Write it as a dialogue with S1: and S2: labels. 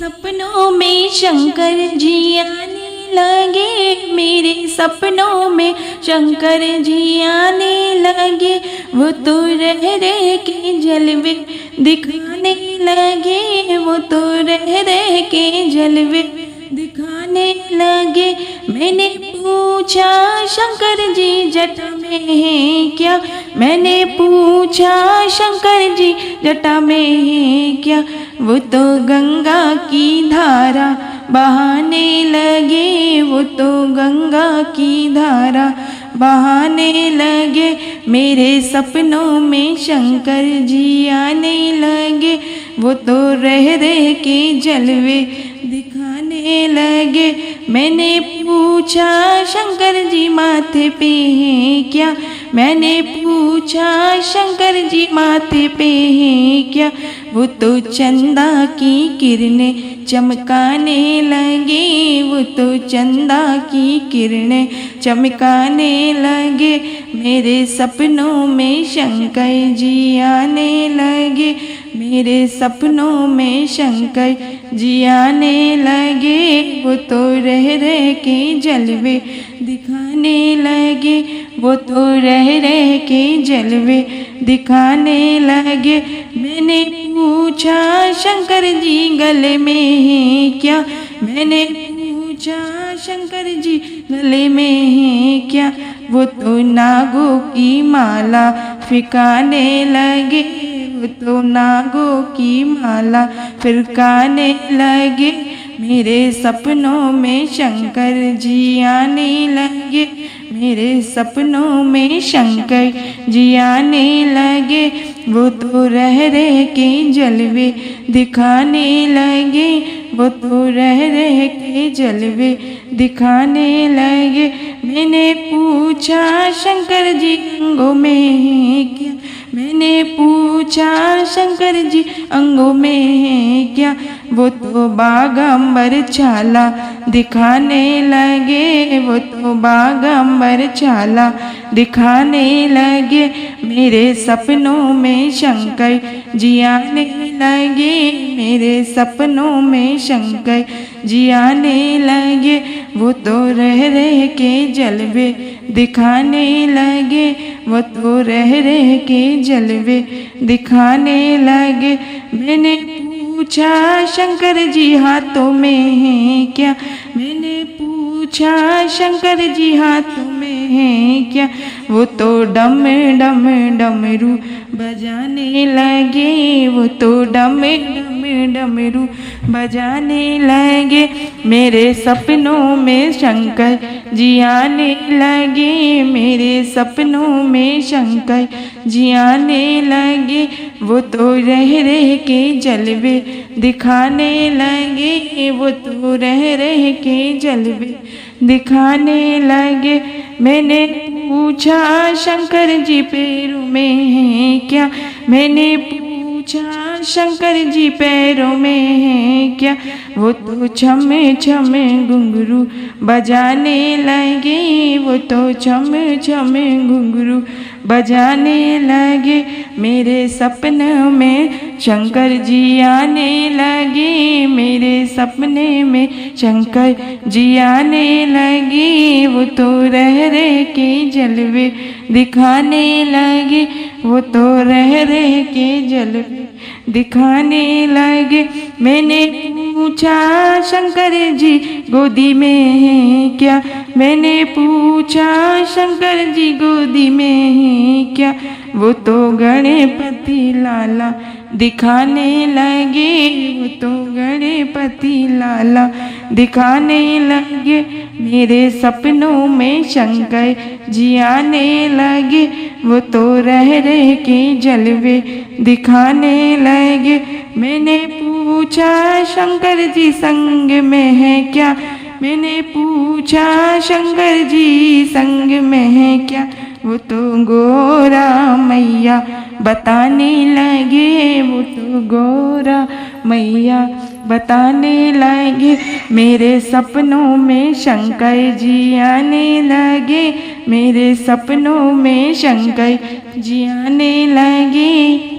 S1: सपनों में शंकर जी आने लगे, मेरे सपनों में शंकर जी आने लगे। वो तो रह रह के जलवे दिखाने लगे, वो तो रह रह के जलवे दिखाने लगे। मैंने पूछा शंकर जी जटा में है क्या, मैंने पूछा शंकर जी जटा में है क्या। वो तो गंगा की धारा बहाने लगे, वो तो गंगा की धारा बहाने लगे। मेरे सपनों में शंकर जी आने लगे, वो तो रह रह के जलवे दिखाने लगे। मैंने पूछा शंकर जी माथे पे है क्या, मैंने पूछा शंकर जी माथे पे है क्या। वो तो चंदा की किरणें चमकाने लगे, वो तो चंदा की किरणें चमकाने लगे। मेरे सपनों में शंकर जी आने लगे, मेरे सपनों में शंकर जी आने लगे। वो तो रह रह के जलवे दिखाने लगे, वो तो रह रह के जलवे दिखाने लगे। मैंने पूछा शंकर जी गले में है क्या, मैंने पूछा शंकर जी गले में है क्या। वो तो नागों की माला फिकाने लगे, वो तो नागों की माला फिरकाने लगे। मेरे सपनों में शंकर जी आने लगे, मेरे सपनों में शंकर जी आने लगे। वो तो रह रह के जलवे दिखाने लगे, वो तो रह रह के जलवे दिखाने लगे। मैंने पूछा शंकर जी अंगों में है क्या, मैंने पूछा शंकर जी अंगों में है क्या। वो तो बागंबर छाला दिखाने लगे, वो तो बागंबर छाला दिखाने लगे। मेरे सपनों में शंकर जी आने लगे, मेरे सपनों में शंकर जी आने लगे। वो तो रह रह के जलवे दिखाने लगे, वो तो रह रह के जलवे दिखाने लगे। मैंने पूछा शंकर जी हाथों में है क्या, मैंने पूछा शंकर जी हाथों में है क्या। वो तो डम डम डमरू बजाने लगे, वो तो डम डम डमरू बजाने लगे। मेरे सपनों में शंकर जी आने लगे, मेरे सपनों में शंकर जी आने लगे। वो तो रह रह के जलवे दिखाने लगे, वो तो रह रह के जलवे दिखाने लगे। मैंने पूछा शंकर जी पैरों में है क्या, मैंने पूछा शंकर जी पैरों में है क्या। वो तो छम छम घुंघरू बजाने लगे, वो तो छम छम घुंघरू बजाने लगे। मेरे सपनों में शंकर जी आने लगे, मेरे सपने में शंकर जी आने लगे। वो तो रह रह के जलवे दिखाने लगे, वो तो रह रह के जलवे दिखाने लगे। मैंने पूछा शंकर जी गोदी में है क्या, मैंने पूछा शंकर जी गोदी में है क्या। वो तो गणपति लाला दिखाने लगे, वो तो गणपति लाला दिखाने लगे। मेरे सपनों में शंकर जी आने लगे, वो तो रह रह के जलवे दिखाने लगे। मैंने पूछा शंकर जी संग में है क्या, मैंने पूछा शंकर जी संग में है क्या। वो तो गोरा मैया बताने लगे, वो तो गोरा मैया बताने लगे। मेरे सपनों में शंकर जी आने लगे, मेरे सपनों में शंकर जी आने लगे।